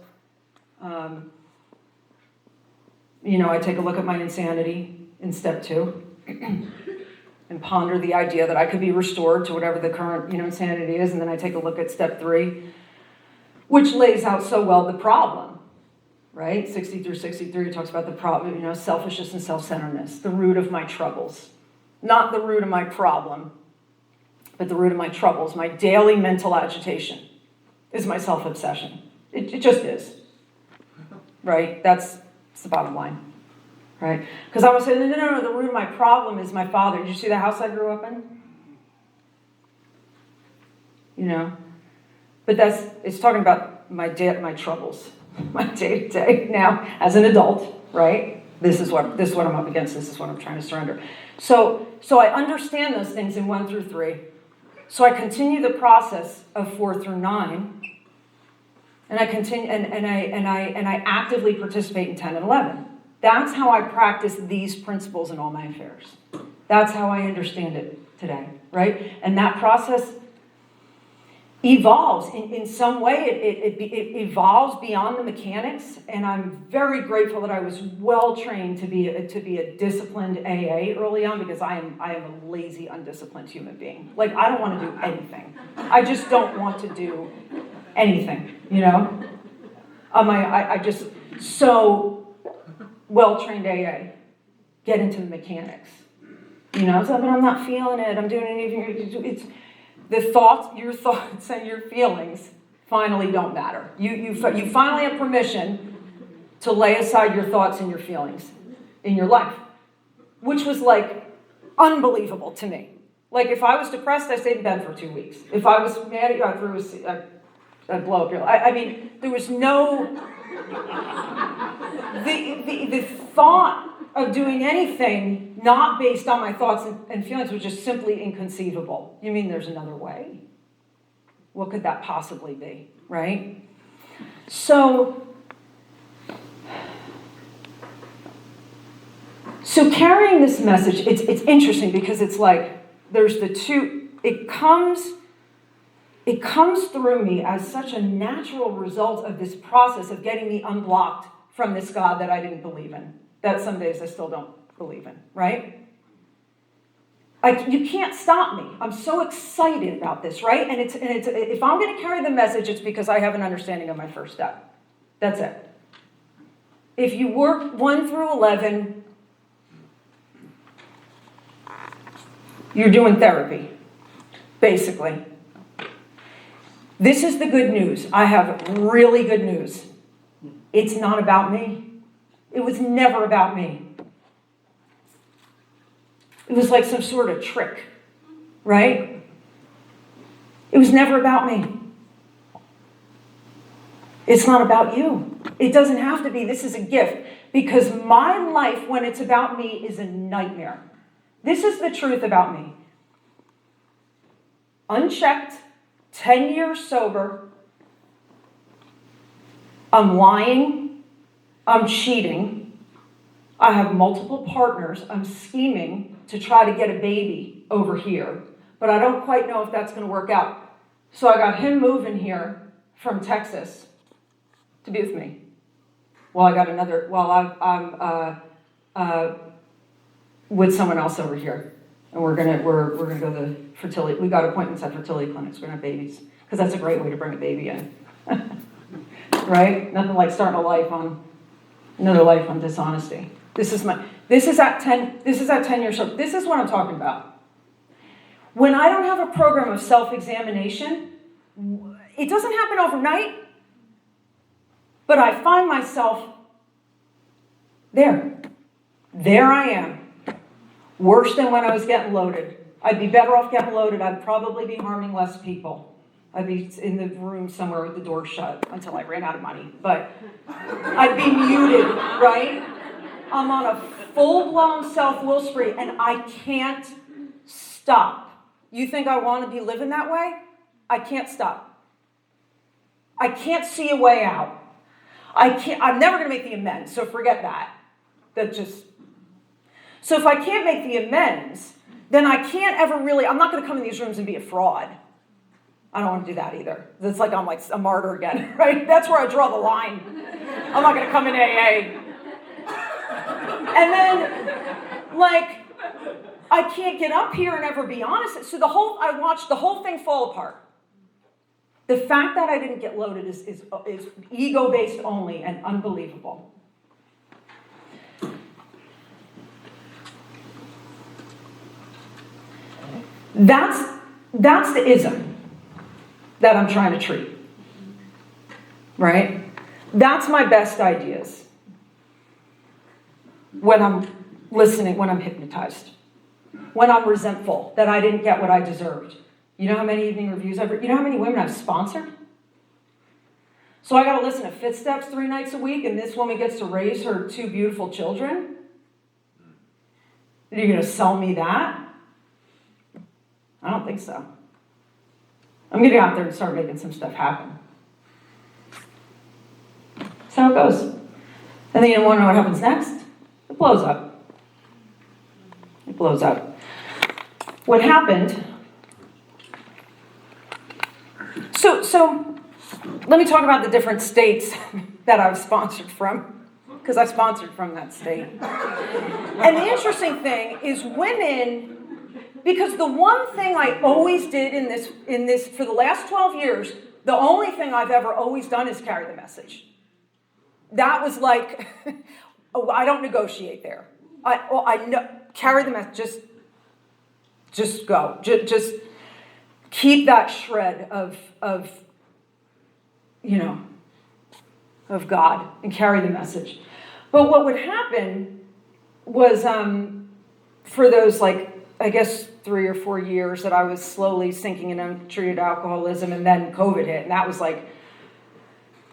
I take a look at my insanity in step 2 and ponder the idea that I could be restored to whatever the current, insanity is. And then I take a look at step 3, which lays out so well the problem, right? 60 through 63 talks about the problem, selfishness and self-centeredness, the root of my troubles. Not the root of my problem, but the root of my troubles. My daily mental agitation is my self-obsession. It just is, right? That's the bottom line, right? Because I was saying, no, the root of my problem is my father. Did you see the house I grew up in? But it's talking about my troubles, my day-to-day now as an adult, right? This is what I'm up against. This is what I'm trying to surrender. So I understand those things in 1 through 3. So I continue the process of 4 through 9, and I continue and I actively participate in 10 and 11. That's how I practice these principles in all my affairs. That's how I understand it today, right? And that process evolves in some way. It evolves beyond the mechanics, and I'm very grateful that I was well trained to be a disciplined AA early on, because I am a lazy, undisciplined human being. Like, I don't want to do anything. I just don't want to do anything. I just so well trained AA. Get into the mechanics. But I'm not feeling it. I'm doing anything. It's the thoughts, your thoughts and your feelings finally don't matter. You finally have permission to lay aside your thoughts and your feelings in your life, which was like unbelievable to me. Like if I was depressed, I stayed in bed for 2 weeks. If I was mad at you, I'd blow up your life. I mean, there was no, the thought of doing anything not based on my thoughts and feelings was just simply inconceivable. You mean there's another way? What could that possibly be, right? So carrying this message, it's interesting because it's like there's the two, it comes through me as such a natural result of this process of getting me unblocked from this God that I didn't believe in, that some days I still don't believe in, right? You can't stop me. I'm so excited about this, right? And it's if I'm going to carry the message, it's because I have an understanding of my first step. That's it. If you work 1 through 11, you're doing therapy, basically. This is the good news. I have really good news. It's not about me. It was never about me. It was like some sort of trick, right? It was never about me. It's not about you. It doesn't have to be. This is a gift. Because my life, when it's about me, is a nightmare. This is the truth about me. Unchecked, 10 years sober, I'm lying, I'm cheating, I have multiple partners, I'm scheming to try to get a baby over here, but I don't quite know if that's going to work out. So I got him moving here from Texas to be with me. I'm with someone else over here. And we're gonna go to the fertility. We got appointments at fertility clinics. We're gonna have babies because that's a great way to bring a baby in, right? Nothing like starting another life on dishonesty. This is at 10 years old. This is what I'm talking about. When I don't have a program of self-examination, it doesn't happen overnight, but I find myself there. There I am. Worse than when I was getting loaded. I'd be better off getting loaded. I'd probably be harming less people. I'd be in the room somewhere with the door shut until I ran out of money. But I'd be muted, right? I'm on a full-blown self-will spree, and I can't stop. You think I want to be living that way? I can't stop. I can't see a way out. I'm never going to make the amends, so forget that. So if I can't make the amends, then I can't ever really, I'm not going to come in these rooms and be a fraud. I don't want to do that either. It's like I'm like a martyr again, right? That's where I draw the line. I'm not going to come in AA. And then, like, I can't get up here and ever be honest. So I watched the whole thing fall apart. The fact that I didn't get loaded is ego-based only and unbelievable. That's the ism that I'm trying to treat, right? That's my best ideas when I'm listening, when I'm hypnotized, when I'm resentful that I didn't get what I deserved. You know how many evening reviews you know how many women I've sponsored? So I got to listen to Footsteps 3 nights a week, and this woman gets to raise her 2 beautiful children? Are you going to sell me that? I don't think so. I'm going to go out there and start making some stuff happen. That's how it goes. And then you want to know what happens next? It blows up. It blows up. What happened? So let me talk about the different states that I've sponsored from, because I sponsored from that state. And the interesting thing is women. Because the one thing I always did in this for the last 12 years, the only thing I've ever always done is carry the message. That was like, I don't negotiate there. I know, carry the message. Just go. Just keep that shred of of God and carry the message. But what would happen was for those, I guess 3 or 4 years that I was slowly sinking in untreated alcoholism, and then COVID hit, and that was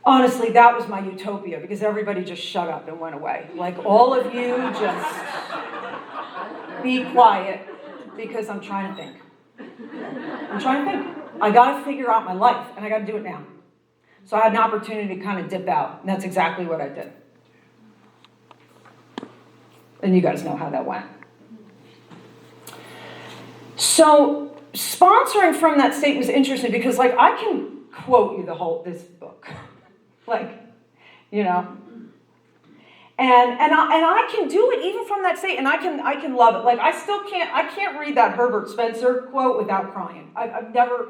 honestly, that was my utopia, because everybody just shut up and went away. All of you just be quiet, because I'm trying to think. I got to figure out my life, and I got to do it now. So I had an opportunity to kind of dip out, and that's exactly what I did. And you guys know how that went. So sponsoring from that state was interesting, because I can quote you this book, and I can do it even from that state, and I can love it. I can't read that Herbert Spencer quote without crying. I've never,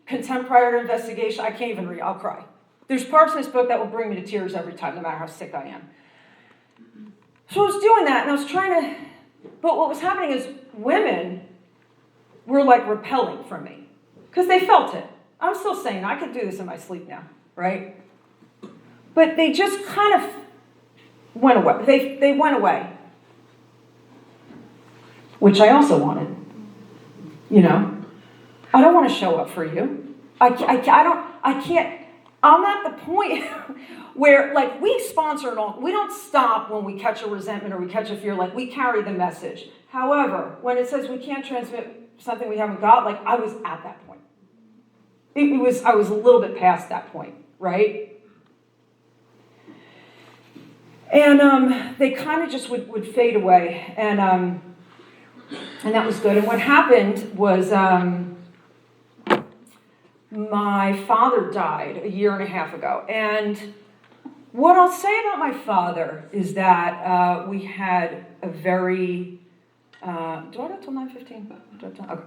contemporary investigation, I can't even read, I'll cry. There's parts in this book that will bring me to tears every time, no matter how sick I am. So I was doing that, and I was trying to, but what was happening is women were repelling from me, because they felt it. I'm still saying I could do this in my sleep now, right? But they just kind of went away. They went away, which I also wanted. I don't want to show up for you. I can't. I'm at the point where we sponsor it all. We don't stop when we catch a resentment or we catch a fear. We carry the message. However, when it says we can't transmit something we haven't got, I was at that point. I was a little bit past that point, right? And they kind of just would fade away, and that was good. And what happened was my father died 1.5 years ago, and what I'll say about my father is that we had a very do I have till 9:15? Okay.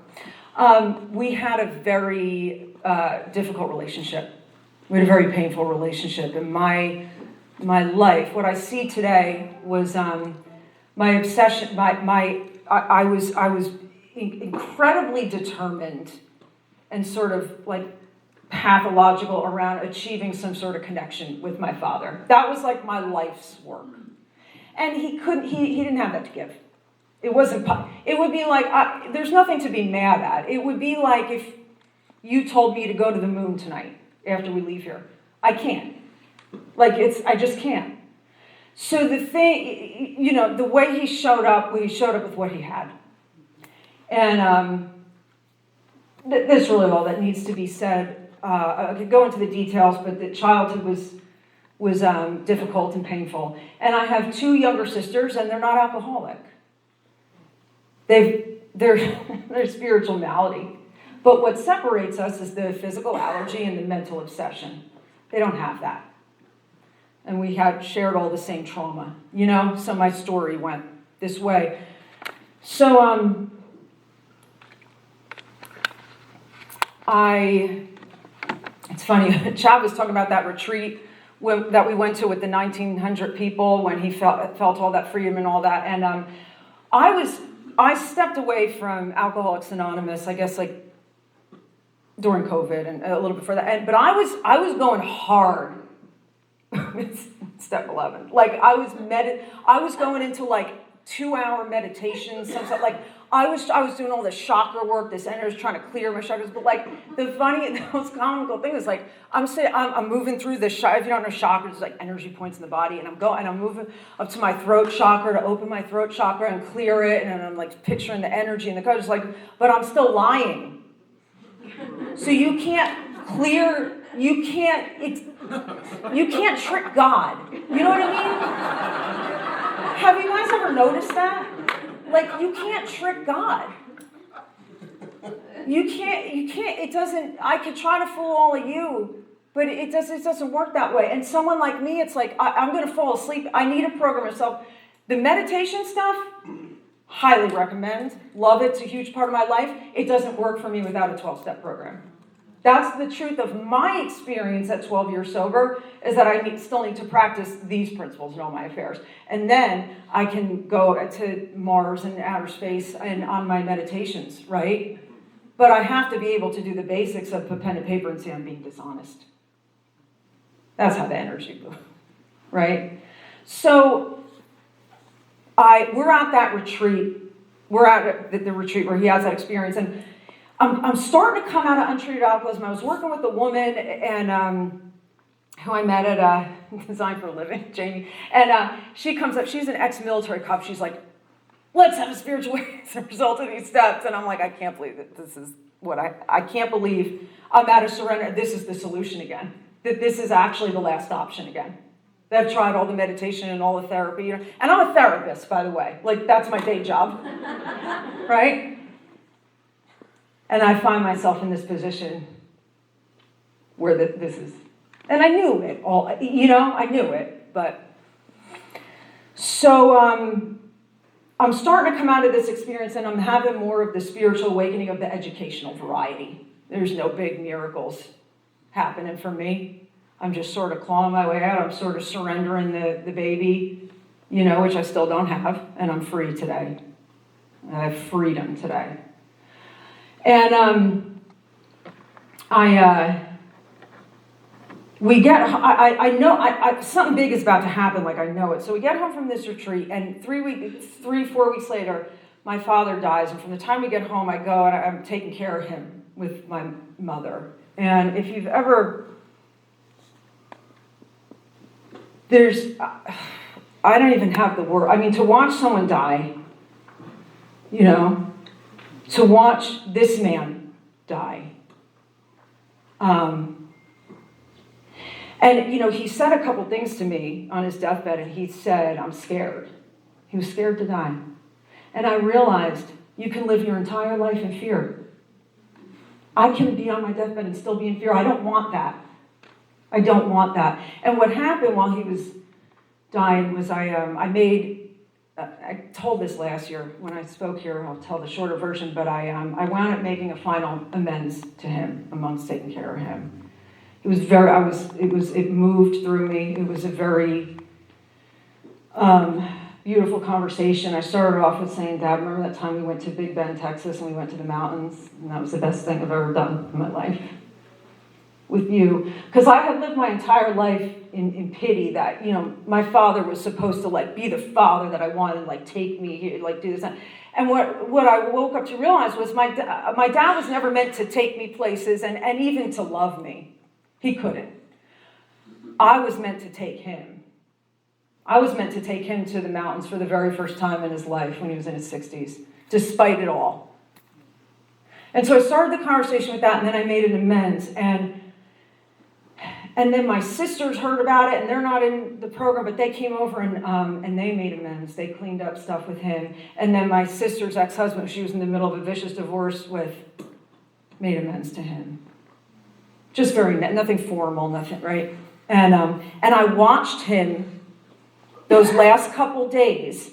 We had a very difficult relationship. We had a very painful relationship, and my life, what I see today, was my obsession. I was incredibly determined and sort of pathological around achieving some sort of connection with my father. That was my life's work, and he didn't have that to give. It wasn't. It would be there's nothing to be mad at. It would be if you told me to go to the moon tonight after we leave here. I can't. I just can't. So the thing, the way he showed up with what he had. And that's really all that needs to be said. I could go into the details, but the childhood was difficult and painful. And I have 2 younger sisters, and they're not alcoholic. They're spiritual malady. But what separates us is the physical allergy and the mental obsession. They don't have that. And we had shared all the same trauma, so my story went this way. So it's funny, Chad was talking about that retreat that we went to with the 1,900 people when he felt all that freedom and all that. And I stepped away from Alcoholics Anonymous, I guess during COVID and a little before that. But I was going hard with step 11. I was going into 2-hour meditations. I was doing all this chakra work, this energy, trying to clear my chakras. But the most comical thing is I'm moving through this. If you don't know chakras, it's energy points in the body, and I'm moving up to my throat chakra to open my throat chakra and clear it, and I'm picturing the energy in the colors. But I'm still lying. So you can't clear. You can't trick God. You know what I mean? Have you guys ever noticed that? You can't trick God. You can't, it doesn't, I could try to fool all of you, but it doesn't work that way. And someone like me, it's I'm going to fall asleep. I need to program myself. The meditation stuff, highly recommend. Love it. It's a huge part of my life. It doesn't work for me without a 12-step program. That's the truth of my experience at 12 years sober, is that I still need to practice these principles in all my affairs. And then I can go to Mars and outer space and on my meditations, right? But I have to be able to do the basics of put pen and paper and say I'm being dishonest. That's how the energy moved, right? So we're at that retreat. We're at the retreat where he has that experience, and I'm starting to come out of untreated alcoholism. I was working with a woman and who I met at Design for a Living, Jamie, and she comes up. She's an ex-military cop. She's like, let's have a spiritual awakening as a result of these steps. And I'm like, I can't believe that this is what I can't believe I'm at a surrender. This is the solution again. That this is actually the last option again. I've tried all the meditation and all the therapy, you know, and I'm a therapist, by the way. Like, that's my day job, right? And I find myself in this position where this is, and I knew it all, you know, I knew it, but so I'm starting to come out of this experience, and I'm having more of the spiritual awakening of the educational variety. There's no big miracles happening for me. I'm just sort of clawing my way out. I'm sort of surrendering the baby, you know, which I still don't have, and I'm free today. I have freedom today. And I know something big is about to happen, like I know it. So we get home from this retreat, and 4 weeks later, my father dies. And from the time we get home, I go and I'm taking care of him with my mother. And if you've ever, I don't even have the word. I mean, to watch someone die, you know, to watch this man die. And, you know, he said a couple things to me on his deathbed, and he said, I'm scared. He was scared to die. And I realized you can live your entire life in fear. I can be on my deathbed and still be in fear. I don't want that. I don't want that. And what happened while he was dying was I told this last year when I spoke here. I'll tell the shorter version, but I wound up making a final amends to him amongst taking care of him. It moved through me. It was a very beautiful conversation. I started off with saying, Dad, remember that time we went to Big Bend, Texas, and we went to the mountains? And that was the best thing I've ever done in my life with you. Because I had lived my entire life in pity that, you know, my father was supposed to, like, be the father that I wanted, like, take me here, like, do this. And what I woke up to realize was my dad was never meant to take me places and even to love me. He couldn't. I was meant to take him. I was meant to take him to the mountains for the very first time in his life when he was in his 60s, despite it all. And so I started the conversation with that, and then I made an amends. And then my sisters heard about it, and they're not in the program, but they came over and they made amends. They cleaned up stuff with him. And then my sister's ex-husband, she was in the middle of a vicious divorce with, made amends to him. Just nothing formal, nothing, right? And I watched him those last couple days.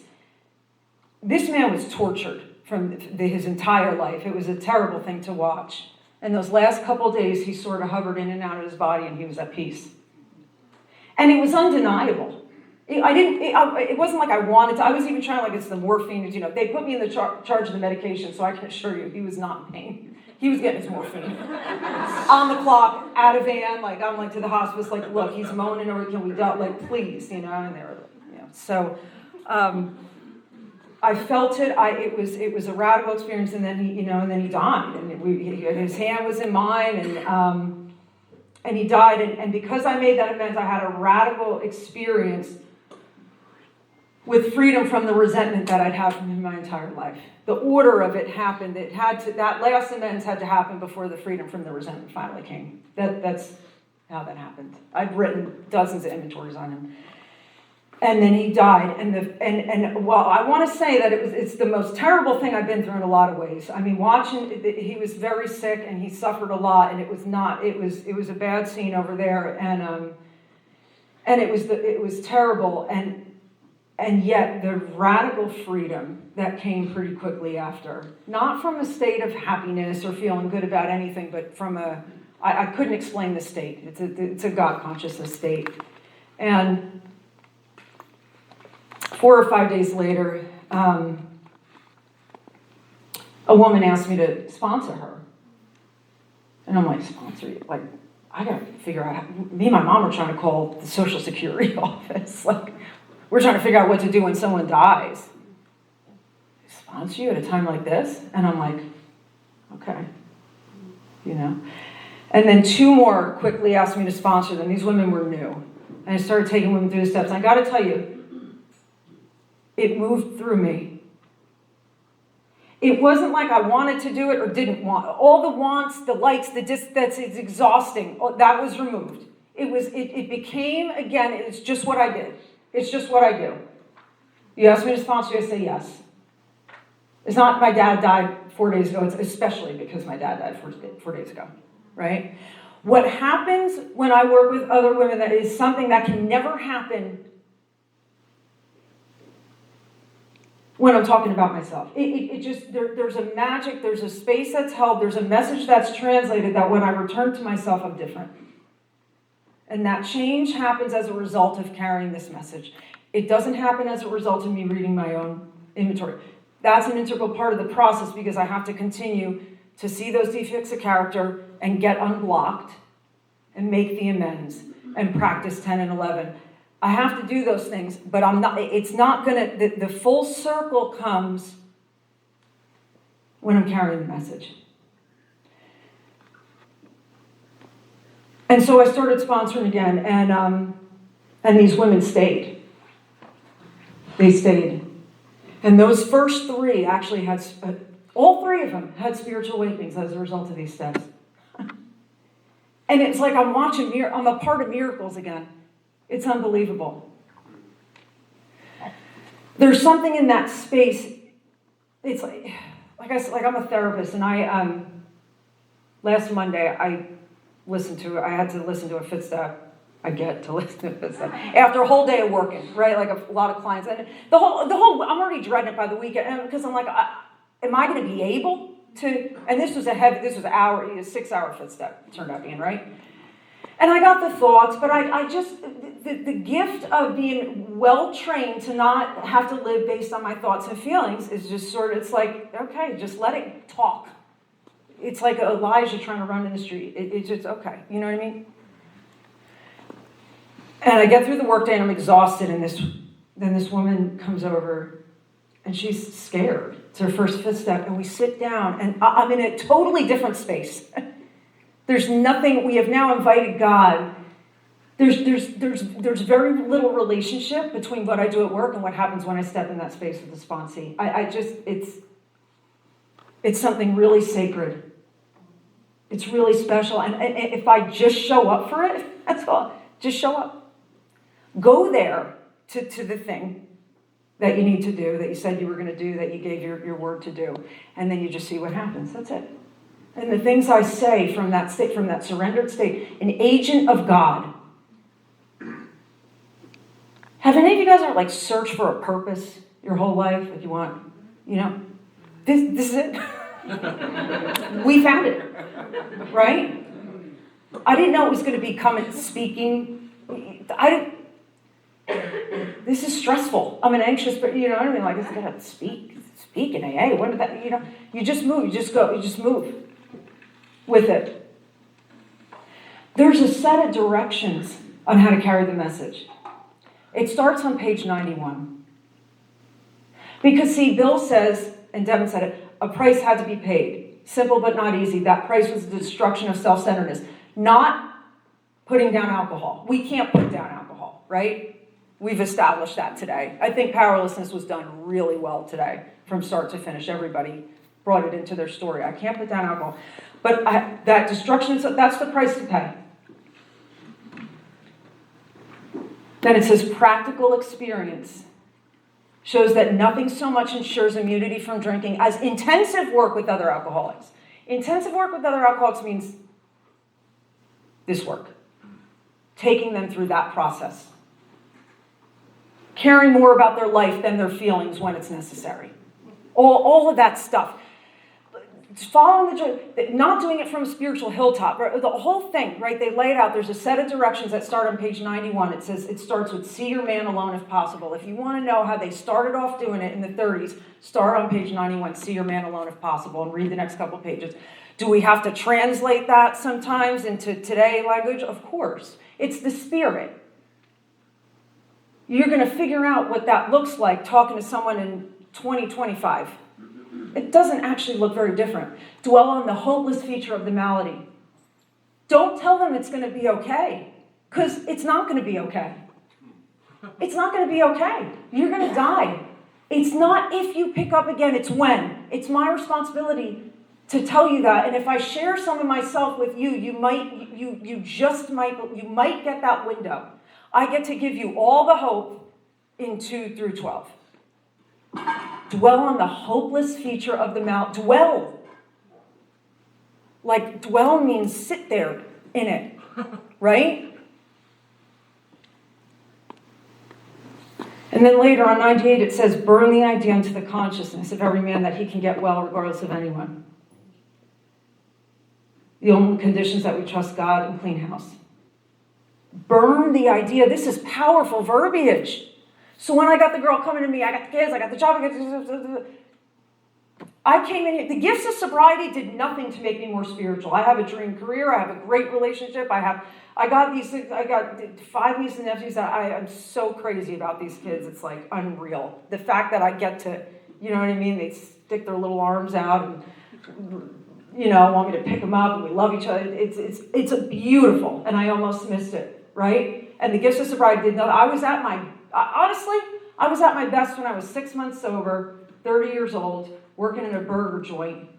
This man was tortured from his entire life. It was a terrible thing to watch. And those last couple days, he sort of hovered in and out of his body, and he was at peace. And it was undeniable. It wasn't like I wanted to. I was even trying, like, it's the morphine. You know, they put me in the charge of the medication, so I can assure you he was not in pain. He was getting his morphine. On the clock, at a van, like, I'm like to the hospice, like, look, he's moaning, or can we do, like, please, you know, and they were like, you know. So I felt it. It was a radical experience, and then he died, and his hand was in mine, and he died, and because I made that amends, I had a radical experience with freedom from the resentment that I'd had from him my entire life. The order of it happened. That last amends had to happen before the freedom from the resentment finally came. That's how that happened. I've written dozens of inventories on him. And then he died. And while I want to say that it's the most terrible thing I've been through in a lot of ways. I mean, he was very sick and he suffered a lot, and it was a bad scene over there, and it was terrible, and yet the radical freedom that came pretty quickly after, not from a state of happiness or feeling good about anything, but from I couldn't explain the state. It's a God consciousness state. And 4 or 5 days later, a woman asked me to sponsor her. And I'm like, sponsor you? Like, I gotta figure out, me and my mom are trying to call the Social Security office. Like, we're trying to figure out what to do when someone dies. They sponsor you at a time like this? And I'm like, okay, you know. And then 2 more quickly asked me to sponsor them. These women were new. And I started taking women through the steps. And I gotta tell you, it moved through me. It wasn't like I wanted to do it or didn't want. All the wants, the likes, that's it's exhausting. That was removed. It became, again, it's just what I did. It's just what I do. You ask me to sponsor you, I say yes. It's not my dad died 4 days ago. It's especially because my dad died 4 days ago, right? What happens when I work with other women that is something that can never happen when I'm talking about myself. It just, there's a magic, there's a space that's held, there's a message that's translated that when I return to myself, I'm different. And that change happens as a result of carrying this message. It doesn't happen as a result of me reading my own inventory. That's an integral part of the process because I have to continue to see those defects of character and get unblocked and make the amends and practice 10 and 11. I have to do those things, but it's not gonna, the full circle comes when I'm carrying the message. And so I started sponsoring again, and these women stayed. They stayed. And those first 3 actually had, all 3 of them had spiritual awakenings as a result of these steps. And it's like I'm a part of miracles again. It's unbelievable. There's something in that space. It's like I said, I'm a therapist, and I last Monday I had to listen to a fit step. I get to listen to a fit step after a whole day of working, right? Like a lot of clients, and the whole. I'm already dreading it by the weekend because I'm like, am I going to be able to? And this was a 6-hour fit step. Turned out being right. And I got the thoughts, but I just, the gift of being well-trained to not have to live based on my thoughts and feelings is just sort of, it's like, okay, just let it talk. It's like Elijah trying to run in the street. It's just, okay, you know what I mean? And I get through the workday and I'm exhausted, and then this woman comes over and she's scared. It's her first fit step, and we sit down, and I'm in a totally different space. There's nothing, we have now invited God. There's very little relationship between what I do at work and what happens when I step in that space with the sponsee. It's something really sacred. It's really special. And if I just show up for it, that's all. Just show up. Go there to the thing that you need to do, that you said you were going to do, that you gave your word to do. And then you just see what happens. That's it. And the things I say from that state, from that surrendered state, an agent of God. Have any of you guys ever like searched for a purpose your whole life? If you want, you know, this is it. We found it, right? I didn't know it was going to be coming speaking. This is stressful. I'm an anxious, but you know what I mean. Like, I gotta speak in AA. What did that? You know, you just move. You just go. You just move with it. There's a set of directions on how to carry the message. It starts on page 91. Because see, Bill says, and Devin said it, a price had to be paid. Simple but not easy. That price was the destruction of self-centeredness. Not putting down alcohol. We can't put down alcohol, right? We've established that today. I think powerlessness was done really well today, from start to finish. Everybody brought it into their story. I can't put down alcohol. But that destruction, that's the price to pay. Then it says practical experience shows that nothing so much ensures immunity from drinking as intensive work with other alcoholics. Intensive work with other alcoholics means this work. Taking them through that process. Caring more about their life than their feelings when it's necessary. All of that stuff. Following the not doing it from a spiritual hilltop. Right? The whole thing, right? They lay it out. There's a set of directions that start on page 91. It says it starts with see your man alone if possible. If you want to know how they started off doing it in the 30s, start on page 91, see your man alone if possible, and read the next couple pages. Do we have to translate that sometimes into today language? Of course. It's the spirit. You're going to figure out what that looks like talking to someone in 2025. It doesn't actually look very different. Dwell on the hopeless feature of the malady. Don't tell them it's going to be okay, because it's not going to be okay. It's not going to be okay. You're going to die. It's not if you pick up again, it's when. It's my responsibility to tell you that. And if I share some of myself with you, you might get that window. I get to give you all the hope in 2 through 12. Dwell on the hopeless feature of the mouth. Dwell. Like, dwell means sit there in it, right? And then later on 98, it says, burn the idea into the consciousness of every man that he can get well regardless of anyone. The only conditions that we trust God and clean house. Burn the idea. This is powerful verbiage. So when I got the girl coming to me, I got the kids, I got the job, I came in here. The gifts of sobriety did nothing to make me more spiritual. I have a dream career. I have a great relationship. I got 5 nieces and nephews that I am so crazy about these kids. It's like unreal. The fact that I get to, you know what I mean? They stick their little arms out and, you know, want me to pick them up, and we love each other. It's beautiful, and I almost missed it, right? And the gifts of sobriety did nothing. Honestly, I was at my best when I was 6 months sober, 30 years old, working in a burger joint,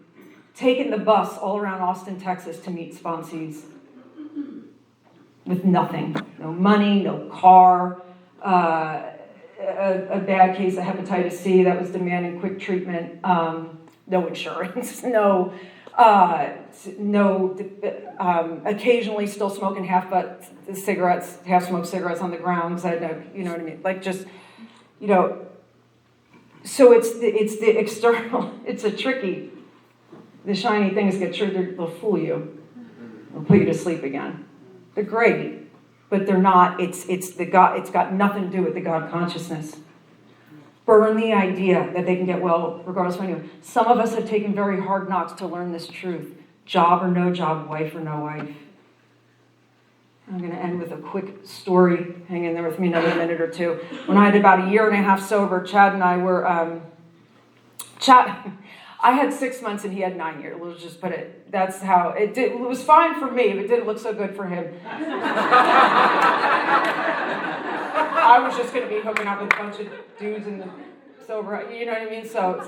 taking the bus all around Austin, Texas to meet sponsees with nothing. No money, no car, a bad case of hepatitis C that was demanding quick treatment, no insurance, occasionally still smoking half-smoked cigarettes on the ground because I had no, you know what I mean? Like just, you know, so it's the external, it's a tricky, the shiny things get triggered, they'll fool you. They'll put you to sleep again. They're great, but they're not, it's got nothing to do with the God consciousness. Burn the idea that they can get well regardless of anyone. Some of us have taken very hard knocks to learn this truth. Job or no job, wife or no wife. I'm going to end with a quick story. Hang in there with me another minute or two. When I had about 1.5 years sober, Chad and I were... I had 6 months and he had 9 years. We'll just put it... That's how... It was fine for me, but it didn't look so good for him. I was just going to be hooking up with a bunch of dudes in the sober... You know what I mean? So...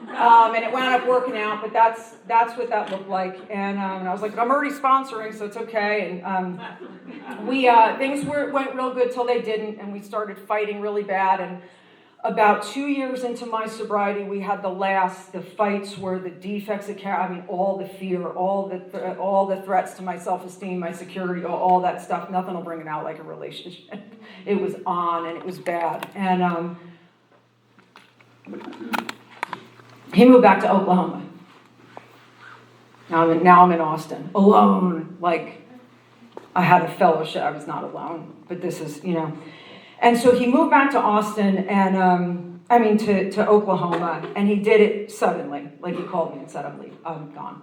and it wound up working out, but that's what that looked like. And I was like, I'm already sponsoring, so it's okay. And things went real good till they didn't, and we started fighting really bad. And about 2 years into my sobriety, we had the fights were the defects of character. I mean, all the fear, all the threats to my self-esteem, my security, all that stuff. Nothing will bring it out like a relationship. It was on, and it was bad. And he moved back to Oklahoma. Now I'm in Austin, alone. Like, I had a fellowship. I was not alone, but this is, you know. And so he moved back to Austin and, to Oklahoma, and he did it suddenly. Like, he called me and said, I'm gone.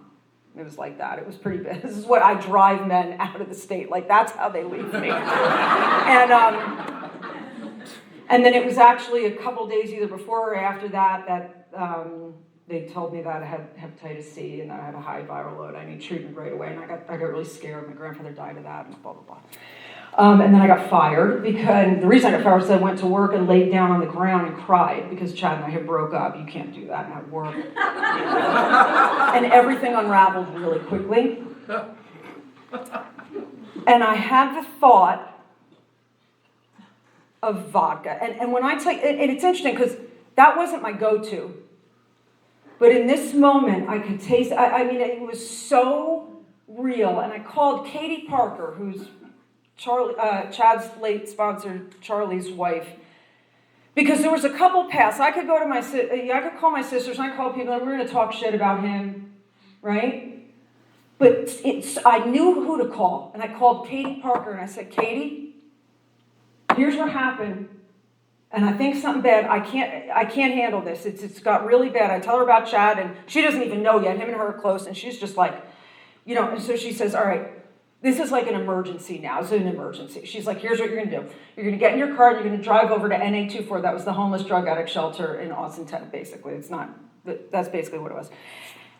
It was like that. It was pretty bad. This is what I drive men out of the state. Like, that's how they leave me. And then it was actually a couple days either before or after that they told me that I had hepatitis C and that I had a high viral load. I need treatment right away, and I got really scared. My grandfather died of that, and blah, blah, blah. And then I got fired because the reason I got fired was I went to work and laid down on the ground and cried because Chad and I had broke up. You can't do that at work. And everything unraveled really quickly. And I had the thought of vodka. And when I tell you, and it's interesting because that wasn't my go-to. But in this moment, I could taste, it was so real. And I called Katie Parker, who's Chad's late sponsor, Charlie's wife, because there was a couple paths. I could go to I could call my sisters, and I called people, and we were going to talk shit about him, right? But I knew who to call, and I called Katie Parker, and I said, Katie, here's what happened, and I think something bad. I can't handle this. It's got really bad. I tell her about Chad, and she doesn't even know yet. Him and her are close, and she's just like, you know, and so she says, all right, this is like an emergency now. It's an emergency. She's like, here's what you're going to do. You're going to get in your car and you're going to drive over to NA24. That was the homeless drug addict shelter in Austin, Texas, basically. It's not, that's basically what it was.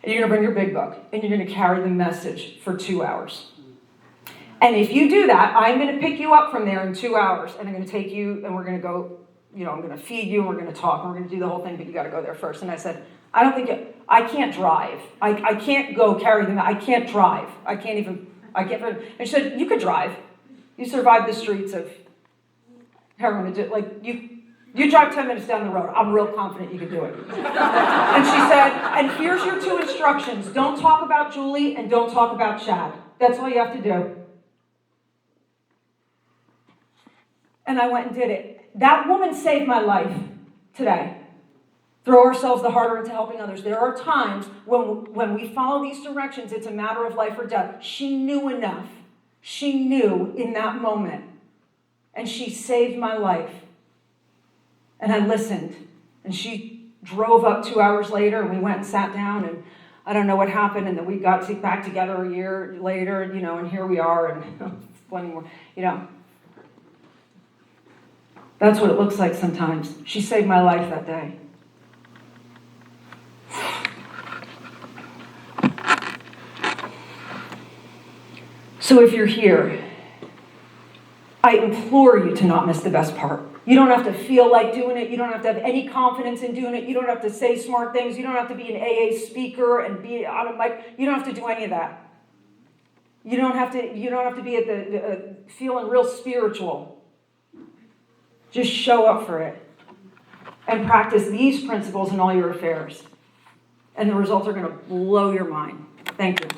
And you're going to bring your big book and you're going to carry the message for 2 hours. And if you do that, I'm going to pick you up from there in 2 hours and I'm going to take you and we're going to go, you know, I'm going to feed you and we're going to talk and we're going to do the whole thing, but you got to go there first. And I said, I can't drive. I can't go carry them. I can't drive. I can't. And she said, you could drive. You survived the streets of heroin. Like, you drive 10 minutes down the road. I'm real confident you can do it. And she said, and here's your 2 instructions. Don't talk about Julie and don't talk about Chad. That's all you have to do. And I went and did it. That woman saved my life today. Throw ourselves the harder into helping others. There are times when we follow these directions, it's a matter of life or death. She knew enough. She knew in that moment. And she saved my life. And I listened. And she drove up 2 hours later, and we went and sat down, and I don't know what happened, and then we got back together a year later, you know, and here we are, and one more, you know. That's what it looks like sometimes. She saved my life that day. So if you're here, I implore you to not miss the best part. You don't have to feel like doing it. You don't have to have any confidence in doing it. You don't have to say smart things. You don't have to be an AA speaker and be on a mic. You don't have to do any of that. You don't have to be at the feeling real spiritual. Just show up for it and practice these principles in all your affairs. And the results are going to blow your mind. Thank you.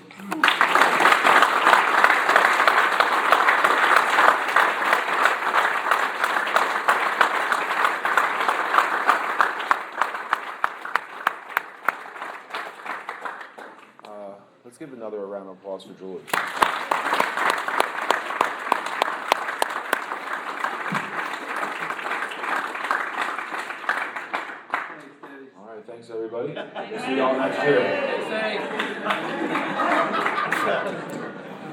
Let's give another round of applause for Julie. All right, thanks everybody. We'll see y'all next year.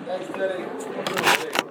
Thanks, Teddy.